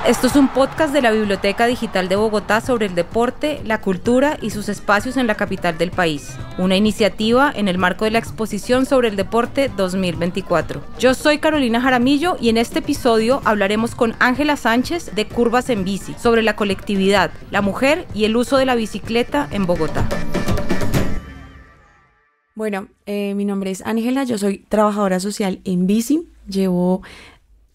Esto es un podcast de la Biblioteca Digital de Bogotá sobre el deporte, la cultura y sus espacios en la capital del país. Una iniciativa en el marco de la exposición sobre el deporte 2024. Yo soy Carolina Jaramillo y en este episodio hablaremos con Ángela Sánchez de Curvas en Bici sobre la colectividad, la mujer y el uso de la bicicleta en Bogotá. Bueno, mi nombre es Ángela, yo soy trabajadora social en bici. Llevo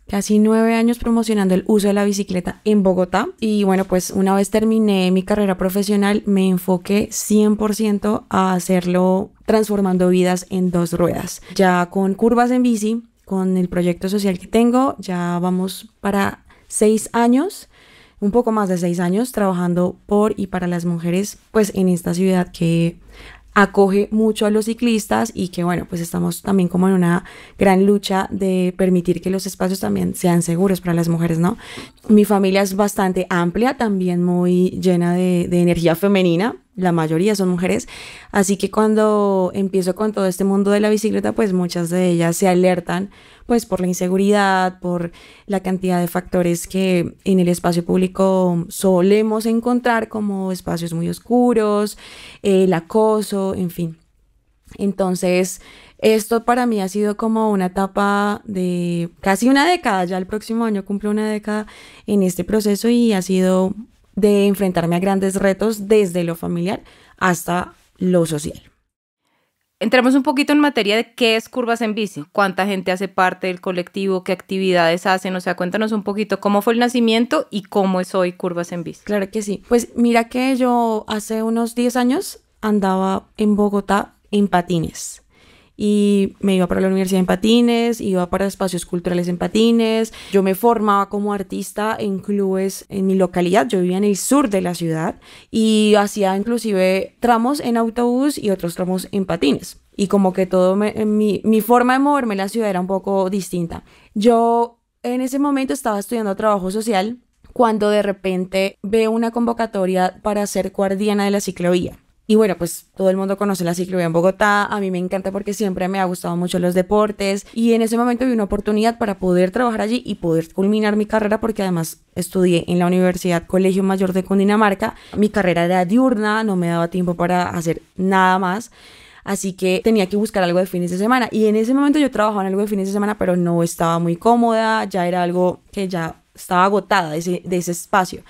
casi 9 años promocionando el uso de la bicicleta en Bogotá y bueno, pues una vez terminé mi carrera profesional me enfoqué 100% a hacerlo transformando vidas en 2 ruedas. Ya con Curvas en Bici, con el proyecto social que tengo, ya vamos para 6 años, un poco más de 6 años trabajando por y para las mujeres pues en esta ciudad que acoge mucho a los ciclistas y que bueno, pues estamos también como en una gran lucha de permitir que los espacios también sean seguros para las mujeres, ¿no? Mi familia es bastante amplia, también muy llena de energía femenina, la mayoría son mujeres, así que cuando empiezo con todo este mundo de la bicicleta, pues muchas de ellas se alertan pues por la inseguridad, por la cantidad de factores que en el espacio público solemos encontrar como espacios muy oscuros, el acoso, en fin. Entonces, esto para mí ha sido como una etapa de casi una década, ya el próximo año cumplo una década en este proceso y ha sido de enfrentarme a grandes retos desde lo familiar hasta lo social. Entremos un poquito en materia de qué es Curvas en Bici, cuánta gente hace parte del colectivo, qué actividades hacen, o sea, cuéntanos un poquito cómo fue el nacimiento y cómo es hoy Curvas en Bici. Claro que sí. Pues mira que yo hace unos 10 años andaba en Bogotá en patines. Y me iba para la universidad en patines, iba para espacios culturales en patines, yo me formaba como artista en clubes en mi localidad, yo vivía en el sur de la ciudad y hacía inclusive tramos en autobús y otros tramos en patines. Y como que todo mi forma de moverme en la ciudad era un poco distinta. Yo en ese momento estaba estudiando trabajo social cuando de repente veo una convocatoria para ser guardiana de la ciclovía. Y bueno, pues todo el mundo conoce la ciclovía en Bogotá, a mí me encanta porque siempre me ha gustado mucho los deportes y en ese momento vi una oportunidad para poder trabajar allí y poder culminar mi carrera porque además estudié en la Universidad Colegio Mayor de Cundinamarca, mi carrera era diurna, no me daba tiempo para hacer nada más. Así que tenía que buscar algo de fines de semana y en ese momento yo trabajaba en algo de fines de semana pero no estaba muy cómoda, ya era algo que ya estaba agotada de ese espacio.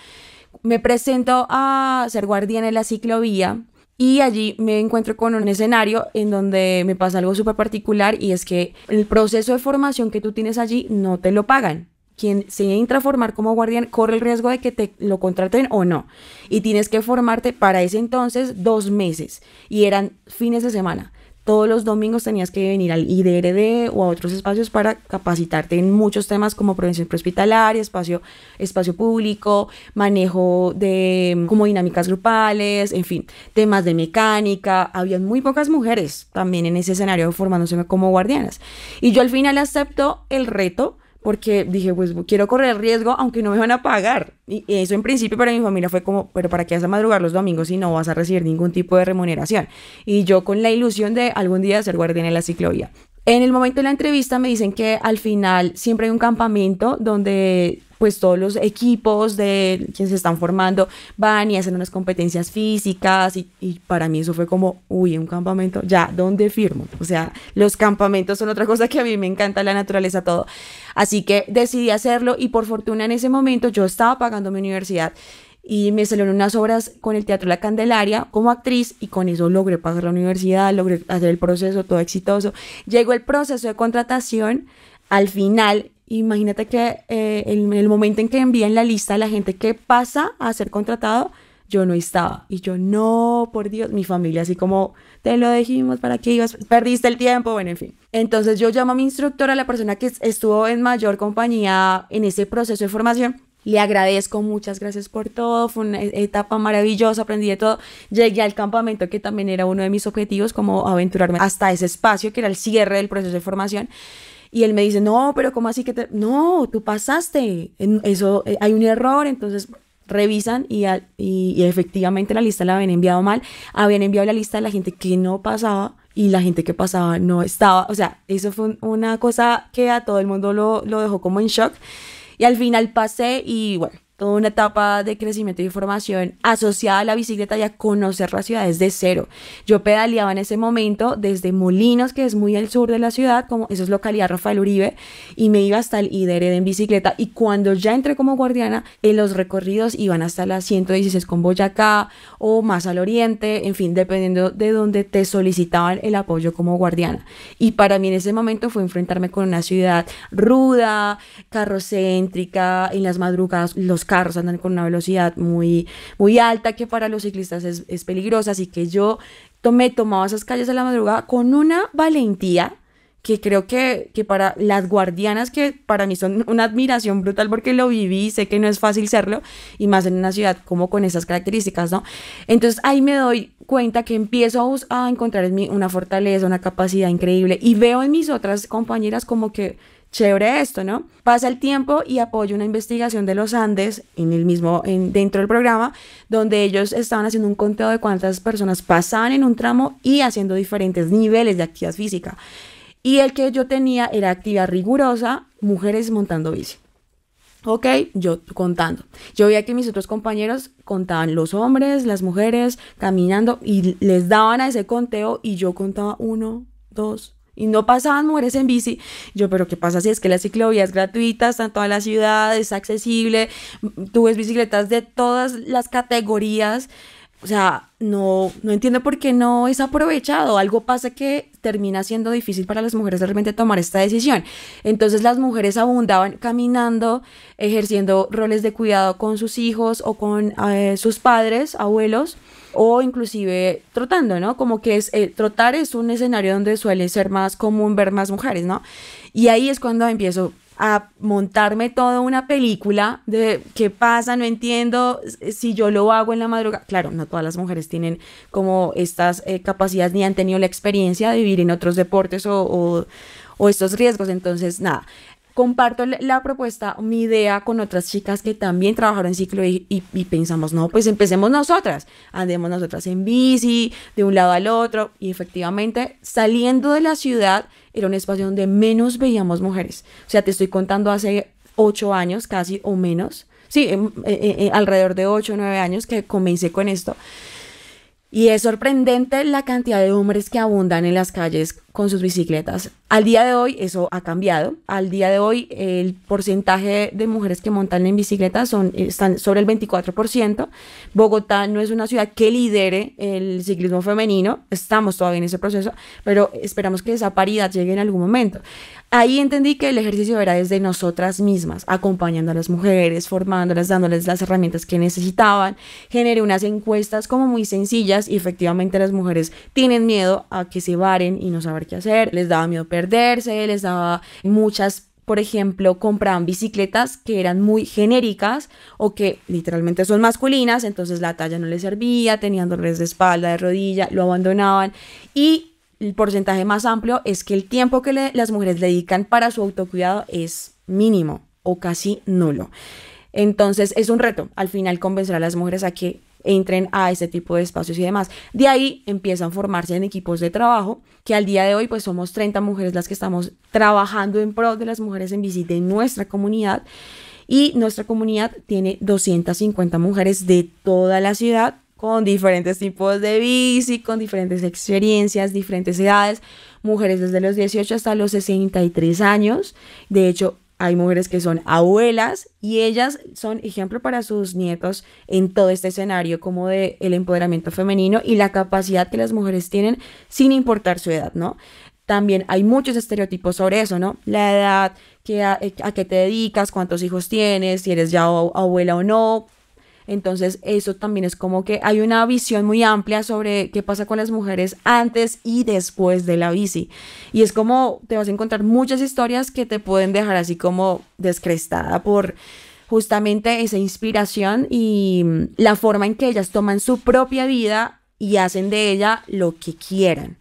Me presento a ser guardiana de la ciclovía. Y allí me encuentro con un escenario en donde me pasa algo súper particular y es que el proceso de formación que tú tienes allí no te lo pagan. Quien se entra a formar como guardián corre el riesgo de que te lo contraten o no. Y tienes que formarte para ese entonces 2 meses y eran fines de semana. Todos los domingos tenías que venir al IDRD o a otros espacios para capacitarte en muchos temas como prevención prehospitalaria, espacio público, manejo de como dinámicas grupales, en fin, temas de mecánica. Habían muy pocas mujeres también en ese escenario formándose como guardianas. Y yo al final acepto el reto porque dije, pues quiero correr el riesgo aunque no me van a pagar. Y eso en principio para mi familia fue como, pero ¿para qué vas a madrugar los domingos si no vas a recibir ningún tipo de remuneración? Y yo con la ilusión de algún día ser guardián en la ciclovía. En el momento de la entrevista me dicen que al final siempre hay un campamento donde pues todos los equipos de quienes se están formando van y hacen unas competencias físicas y para mí eso fue como, uy, un campamento, ya, ¿dónde firmo? O sea, los campamentos son otra cosa que a mí me encanta, la naturaleza, todo. Así que decidí hacerlo y por fortuna en ese momento yo estaba pagando mi universidad y me salieron unas obras con el Teatro La Candelaria como actriz y con eso logré pagar la universidad, logré hacer el proceso, todo exitoso. Llegó el proceso de contratación, al final, imagínate que en el momento en que envían la lista a la gente que pasa a ser contratado, yo no estaba. Y yo, no, por Dios, mi familia así como, te lo dijimos, ¿para qué ibas? Perdiste el tiempo, bueno, en fin. Entonces yo llamo a mi instructora, la persona que estuvo en mayor compañía en ese proceso de formación. Le agradezco, muchas gracias por todo, fue una etapa maravillosa, aprendí de todo. Llegué al campamento que también era uno de mis objetivos, como aventurarme hasta ese espacio que era el cierre del proceso de formación. Y él me dice, no, pero ¿cómo así que no, tú pasaste, eso hay un error? Entonces revisan y efectivamente la lista la habían enviado mal, habían enviado la lista de la gente que no pasaba y la gente que pasaba no estaba. O sea, eso fue una cosa que a todo el mundo lo dejó como en shock. Y Y al final pasé y bueno, toda una etapa de crecimiento y formación asociada a la bicicleta y a conocer la ciudad desde cero. Yo pedaleaba en ese momento desde Molinos, que es muy al sur de la ciudad, como eso es localidad Rafael Uribe, y me iba hasta el Iderede en bicicleta. Y cuando ya entré como guardiana, en los recorridos iban hasta la 116 con Boyacá o más al oriente, en fin, dependiendo de donde te solicitaban el apoyo como guardiana. Y para mí en ese momento fue enfrentarme con una ciudad ruda, carrocéntrica, en las madrugadas los carros andan con una velocidad muy, muy alta que para los ciclistas es peligrosa, así que yo tomaba esas calles de la madrugada con una valentía que creo que para las guardianas, que para mí son una admiración brutal porque lo viví, sé que no es fácil serlo, y más en una ciudad como con esas características, ¿no? Entonces ahí me doy cuenta que empiezo a encontrar en mí una fortaleza, una capacidad increíble, y veo en mis otras compañeras como que chévere esto, ¿no? Pasa el tiempo y apoyo una investigación de los Andes dentro del programa, donde ellos estaban haciendo un conteo de cuántas personas pasaban en un tramo y haciendo diferentes niveles de actividad física. Y el que yo tenía era actividad rigurosa, mujeres montando bici. Ok, yo contando. Yo veía que mis otros compañeros contaban los hombres, las mujeres, caminando, y les daban a ese conteo y yo contaba 1, 2, y no pasaban mujeres en bici. Yo, pero ¿qué pasa si es que la ciclovía es gratuita, está en toda la ciudad, es accesible, tú ves bicicletas de todas las categorías? O sea, no entiendo por qué no es aprovechado. Algo pasa que termina siendo difícil para las mujeres de repente tomar esta decisión. Entonces las mujeres abundaban caminando, ejerciendo roles de cuidado con sus hijos o con sus padres, abuelos, o inclusive trotando, ¿no? Como que trotar es un escenario donde suele ser más común ver más mujeres, ¿no? Y ahí es cuando empiezo a montarme toda una película de qué pasa, no entiendo si yo lo hago en la madrugada. Claro, no todas las mujeres tienen como estas capacidades ni han tenido la experiencia de vivir en otros deportes o estos riesgos. Entonces, nada, comparto la propuesta, mi idea con otras chicas que también trabajaron en ciclo y pensamos, no, pues empecemos nosotras, andemos nosotras en bici, de un lado al otro, y efectivamente saliendo de la ciudad era un espacio donde menos veíamos mujeres. O sea, te estoy contando hace 8 años casi o menos, sí, alrededor de 8 o 9 años que comencé con esto. Y es sorprendente la cantidad de hombres que abundan en las calles con sus bicicletas. Al día de hoy eso ha cambiado. Al día de hoy el porcentaje de mujeres que montan en bicicleta están sobre el 24%. Bogotá no es una ciudad que lidere el ciclismo femenino. Estamos todavía en ese proceso, pero esperamos que esa paridad llegue en algún momento. Ahí entendí que el ejercicio era desde nosotras mismas, acompañando a las mujeres, formándolas, dándoles las herramientas que necesitaban. Generé unas encuestas como muy sencillas y efectivamente las mujeres tienen miedo a que se varen y no saber qué hacer. Les daba miedo perderse, les daba muchas, por ejemplo, compraban bicicletas que eran muy genéricas o que literalmente son masculinas, entonces la talla no les servía, tenían dolores de espalda, de rodilla, lo abandonaban. Y el porcentaje más amplio es que el tiempo que las mujeres le dedican para su autocuidado es mínimo o casi nulo. Entonces es un reto al final convencer a las mujeres a que entren a ese tipo de espacios y demás. De ahí empiezan a formarse en equipos de trabajo, que al día de hoy pues somos 30 mujeres las que estamos trabajando en pro de las mujeres en bici de nuestra comunidad, y nuestra comunidad tiene 250 mujeres de toda la ciudad con diferentes tipos de bici, con diferentes experiencias, diferentes edades, mujeres desde los 18 hasta los 63 años. De hecho, hay mujeres que son abuelas y ellas son ejemplo para sus nietos en todo este escenario como de el empoderamiento femenino y la capacidad que las mujeres tienen sin importar su edad, ¿no? También hay muchos estereotipos sobre eso, ¿no? La edad, a qué te dedicas, cuántos hijos tienes, si eres ya abuela o no. Entonces eso también es como que hay una visión muy amplia sobre qué pasa con las mujeres antes y después de la bici, y es como te vas a encontrar muchas historias que te pueden dejar así como descrestada por justamente esa inspiración y la forma en que ellas toman su propia vida y hacen de ella lo que quieran.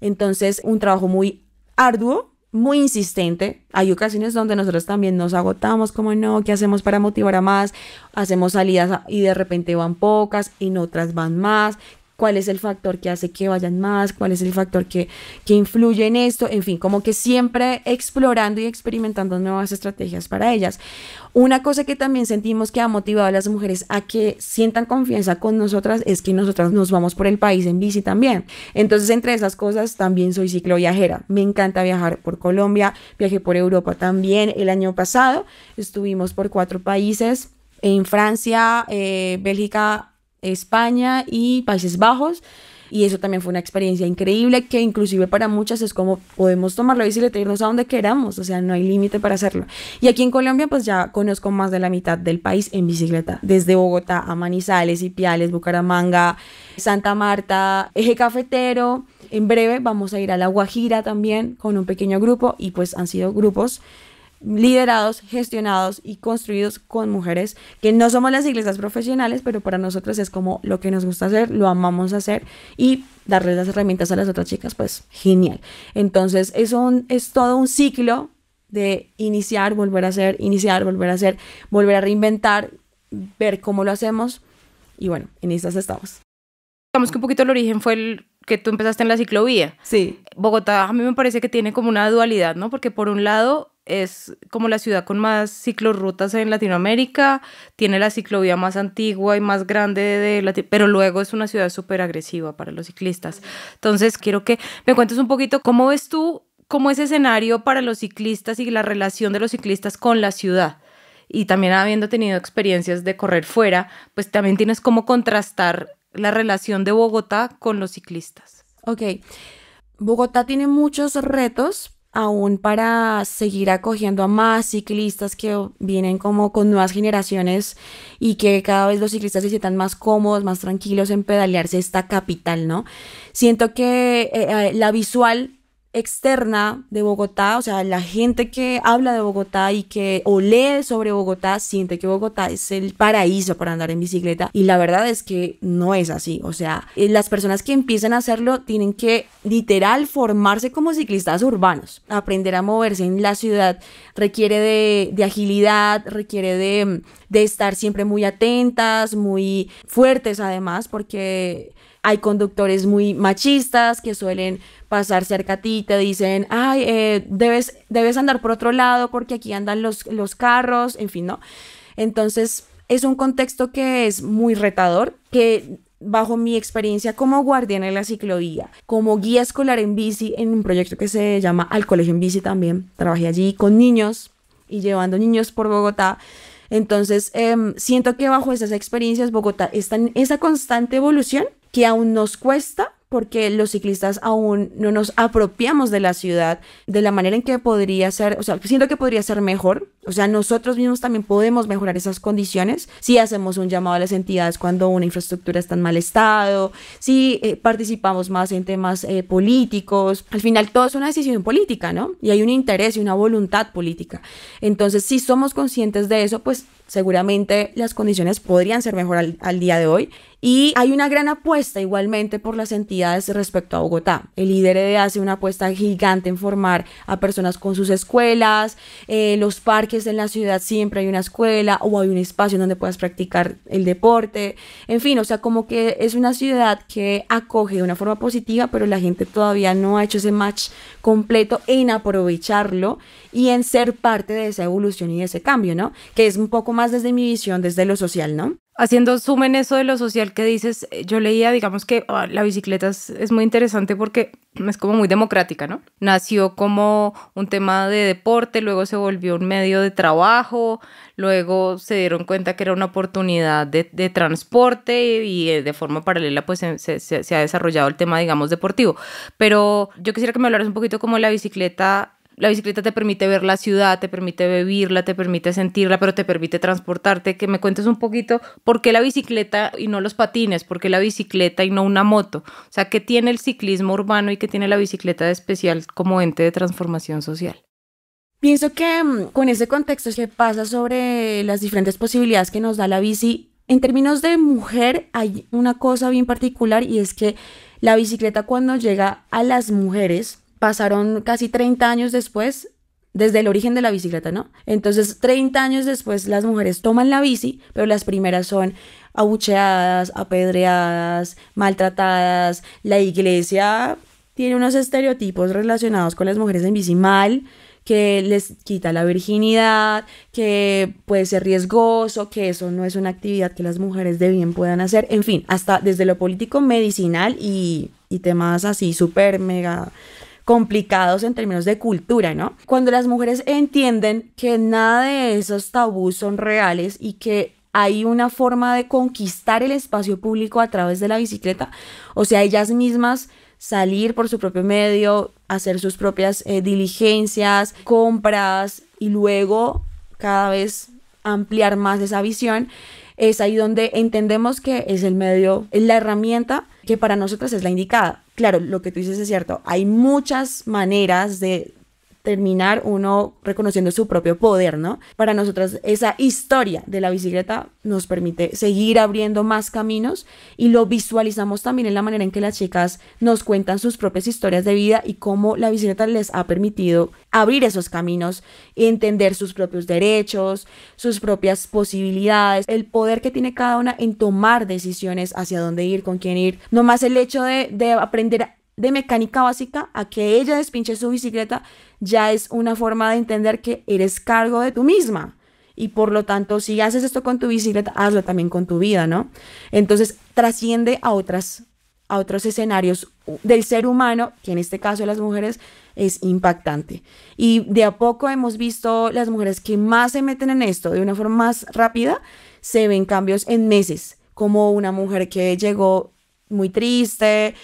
Entonces un trabajo muy arduo, muy insistente. Hay ocasiones donde nosotros también nos agotamos, como no, ¿qué hacemos para motivar a más? Hacemos salidas y de repente van pocas, en otras van más. cuál es el factor que hace que vayan más, cuál es el factor que influye en esto, en fin, como que siempre explorando y experimentando nuevas estrategias para ellas. Una cosa que también sentimos que ha motivado a las mujeres a que sientan confianza con nosotras es que nosotras nos vamos por el país en bici también. Entonces, entre esas cosas, también soy cicloviajera. Me encanta viajar por Colombia, viajé por Europa también. El año pasado estuvimos por 4 países, en Francia, Bélgica, España y Países Bajos. Y eso también fue una experiencia increíble que inclusive para muchas es como podemos tomar la bicicleta e irnos a donde queramos, o sea, no hay límite para hacerlo. Y aquí en Colombia pues ya conozco más de la mitad del país en bicicleta, desde Bogotá a Manizales, Ipiales, Bucaramanga, Santa Marta, Eje Cafetero. En breve vamos a ir a La Guajira también con un pequeño grupo y pues han sido grupos liderados, gestionados y construidos con mujeres que no somos las ciclistas profesionales, pero para nosotros es como lo que nos gusta hacer, lo amamos hacer y darles las herramientas a las otras chicas, pues genial. Entonces es todo un ciclo de iniciar, volver a hacer, iniciar, volver a hacer, volver a reinventar, ver cómo lo hacemos y bueno, en estas estamos. Digamos que un poquito el origen fue el que tú empezaste en la ciclovía. Sí. Bogotá a mí me parece que tiene como una dualidad, ¿no? Porque por un lado es como la ciudad con más ciclorrutas en Latinoamérica, tiene la ciclovía más antigua y más grande pero luego es una ciudad súper agresiva para los ciclistas. Entonces quiero que me cuentes un poquito cómo ves tú cómo ese escenario para los ciclistas y la relación de los ciclistas con la ciudad. Y también habiendo tenido experiencias de correr fuera, pues también tienes cómo contrastar la relación de Bogotá con los ciclistas. Ok, Bogotá tiene muchos retos aún para seguir acogiendo a más ciclistas que vienen como con nuevas generaciones y que cada vez los ciclistas se sientan más cómodos, más tranquilos en pedalearse esta capital, ¿no? Siento que la visual externa de Bogotá, o sea, la gente que habla de Bogotá y que o lee sobre Bogotá siente que Bogotá es el paraíso para andar en bicicleta y la verdad es que no es así, o sea, las personas que empiezan a hacerlo tienen que literal formarse como ciclistas urbanos, aprender a moverse en la ciudad requiere de agilidad, requiere de estar siempre muy atentas, muy fuertes además, porque hay conductores muy machistas que suelen pasar cerca a ti y te dicen, ay, debes andar por otro lado porque aquí andan los carros, en fin, ¿no? Entonces, es un contexto que es muy retador, que bajo mi experiencia como guardiana en la ciclovía, como guía escolar en bici en un proyecto que se llama Al Colegio en Bici también, trabajé allí con niños y llevando niños por Bogotá. Entonces, siento que bajo esas experiencias Bogotá está en esa constante evolución que aún nos cuesta porque los ciclistas aún no nos apropiamos de la ciudad de la manera en que podría ser, o sea, siento que podría ser mejor, o sea, nosotros mismos también podemos mejorar esas condiciones si hacemos un llamado a las entidades cuando una infraestructura está en mal estado, si participamos más en temas políticos, al final todo es una decisión política, ¿no? Y hay un interés y una voluntad política, entonces si somos conscientes de eso, pues seguramente las condiciones podrían ser mejor al día de hoy. Y hay una gran apuesta igualmente por las entidades respecto a Bogotá. El IDRD hace una apuesta gigante en formar a personas con sus escuelas, los parques en la ciudad siempre hay una escuela o hay un espacio donde puedas practicar el deporte. En fin, o sea, como que es una ciudad que acoge de una forma positiva, pero la gente todavía no ha hecho ese match completo en aprovecharlo y en ser parte de esa evolución y de ese cambio, ¿no? Que es un poco más desde mi visión, desde lo social, ¿no? Haciendo zoom en eso de lo social que dices, yo leía, digamos que la bicicleta es muy interesante porque es como muy democrática, ¿no? Nació como un tema de deporte, luego se volvió un medio de trabajo, luego se dieron cuenta que era una oportunidad de transporte y de forma paralela pues se ha desarrollado el tema, digamos, deportivo. Pero yo quisiera que me hablaras un poquito como la bicicleta te permite ver la ciudad, te permite vivirla, te permite sentirla, pero te permite transportarte. Que me cuentes un poquito por qué la bicicleta y no los patines, por qué la bicicleta y no una moto. O sea, ¿qué tiene el ciclismo urbano y qué tiene la bicicleta de especial como ente de transformación social? Pienso que con ese contexto que pasa sobre las diferentes posibilidades que nos da la bici, en términos de mujer hay una cosa bien particular y es que la bicicleta cuando llega a las mujeres pasaron casi 30 años después, desde el origen de la bicicleta, ¿no? Entonces, 30 años después, las mujeres toman la bici, pero las primeras son abucheadas, apedreadas, maltratadas. La iglesia tiene unos estereotipos relacionados con las mujeres en bici mal, que les quita la virginidad, que puede ser riesgoso, que eso no es una actividad que las mujeres de bien puedan hacer, en fin, hasta desde lo político medicinal y temas así súper mega complicados en términos de cultura, ¿no? Cuando las mujeres entienden que nada de esos tabús son reales y que hay una forma de conquistar el espacio público a través de la bicicleta, o sea, ellas mismas salir por su propio medio, hacer sus propias diligencias, compras y luego cada vez ampliar más esa visión, es ahí donde entendemos que es el medio, es la herramienta que para nosotras es la indicada. Claro, lo que tú dices es cierto, hay muchas maneras de terminar uno reconociendo su propio poder, ¿no? Para nosotras esa historia de la bicicleta nos permite seguir abriendo más caminos y lo visualizamos también en la manera en que las chicas nos cuentan sus propias historias de vida y cómo la bicicleta les ha permitido abrir esos caminos y entender sus propios derechos, sus propias posibilidades, el poder que tiene cada una en tomar decisiones hacia dónde ir, con quién ir. No más el hecho de aprender de mecánica básica a que ella despinche su bicicleta ya es una forma de entender que eres cargo de tú misma y por lo tanto si haces esto con tu bicicleta, hazlo también con tu vida, ¿no? Entonces trasciende a otros escenarios del ser humano, que en este caso de las mujeres es impactante. Y de a poco hemos visto las mujeres que más se meten en esto de una forma más rápida, se ven cambios en meses, como una mujer que llegó muy triste,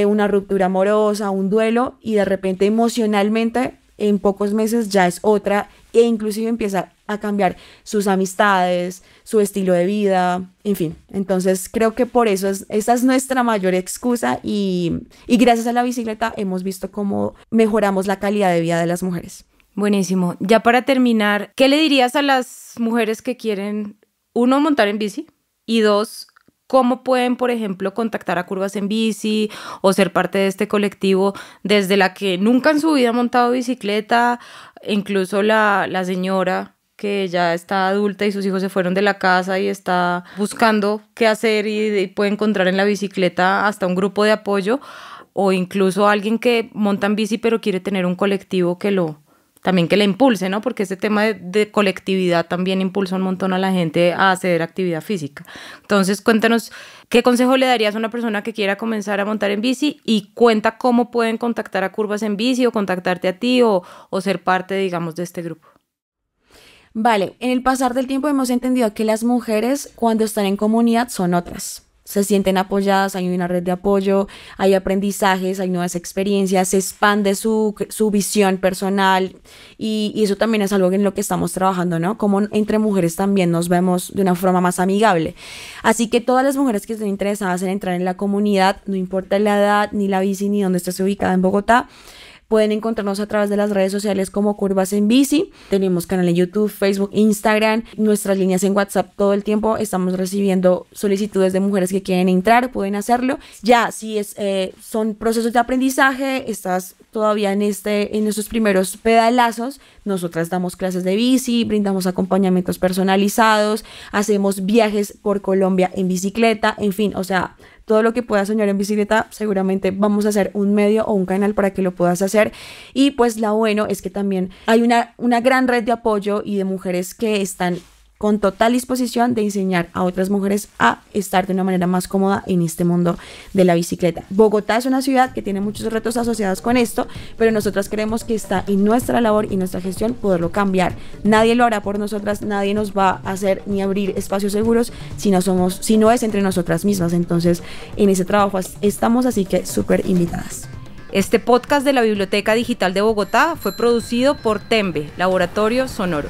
una ruptura amorosa, un duelo y de repente emocionalmente en pocos meses ya es otra e inclusive empieza a cambiar sus amistades, su estilo de vida, en fin. Entonces creo que por eso esa es nuestra mayor excusa y gracias a la bicicleta hemos visto cómo mejoramos la calidad de vida de las mujeres. Buenísimo. Ya para terminar, ¿qué le dirías a las mujeres que quieren, uno, montar en bici y dos, cómo pueden, por ejemplo, contactar a Curvas en Bici o ser parte de este colectivo desde la que nunca en su vida ha montado bicicleta, incluso la señora que ya está adulta y sus hijos se fueron de la casa y está buscando qué hacer y puede encontrar en la bicicleta hasta un grupo de apoyo o incluso alguien que monta en bici pero quiere tener un colectivo que la impulse, ¿no? Porque ese tema de colectividad también impulsa un montón a la gente a hacer actividad física. Entonces, cuéntanos, ¿qué consejo le darías a una persona que quiera comenzar a montar en bici? Y cuenta cómo pueden contactar a Curvas en Bici o contactarte a ti o ser parte, digamos, de este grupo. Vale, en el pasar del tiempo hemos entendido que las mujeres cuando están en comunidad son otras. Se sienten apoyadas, hay una red de apoyo, hay aprendizajes, hay nuevas experiencias, se expande su visión personal y eso también es algo en lo que estamos trabajando, ¿no? Como entre mujeres también nos vemos de una forma más amigable. Así que todas las mujeres que estén interesadas en entrar en la comunidad, no importa la edad, ni la bici, ni dónde estés ubicada en Bogotá, pueden encontrarnos a través de las redes sociales como Curvas en Bici. Tenemos canal en YouTube, Facebook, Instagram, nuestras líneas en WhatsApp todo el tiempo. Estamos recibiendo solicitudes de mujeres que quieren entrar, pueden hacerlo. Ya, si son procesos de aprendizaje, estás todavía en esos primeros pedalazos, nosotras damos clases de bici, brindamos acompañamientos personalizados, hacemos viajes por Colombia en bicicleta, en fin, o sea, todo lo que puedas soñar en bicicleta, seguramente vamos a hacer un medio o un canal para que lo puedas hacer. Y pues lo bueno es que también hay una gran red de apoyo y de mujeres que están con total disposición de enseñar a otras mujeres a estar de una manera más cómoda en este mundo de la bicicleta. Bogotá es una ciudad que tiene muchos retos asociados con esto, pero nosotras creemos que está en nuestra labor y nuestra gestión poderlo cambiar. Nadie lo hará por nosotras, nadie nos va a hacer ni abrir espacios seguros si no es entre nosotras mismas. Entonces, en ese trabajo estamos, así que súper invitadas. Este podcast de la Biblioteca Digital de Bogotá fue producido por Tembe, Laboratorio Sonoro.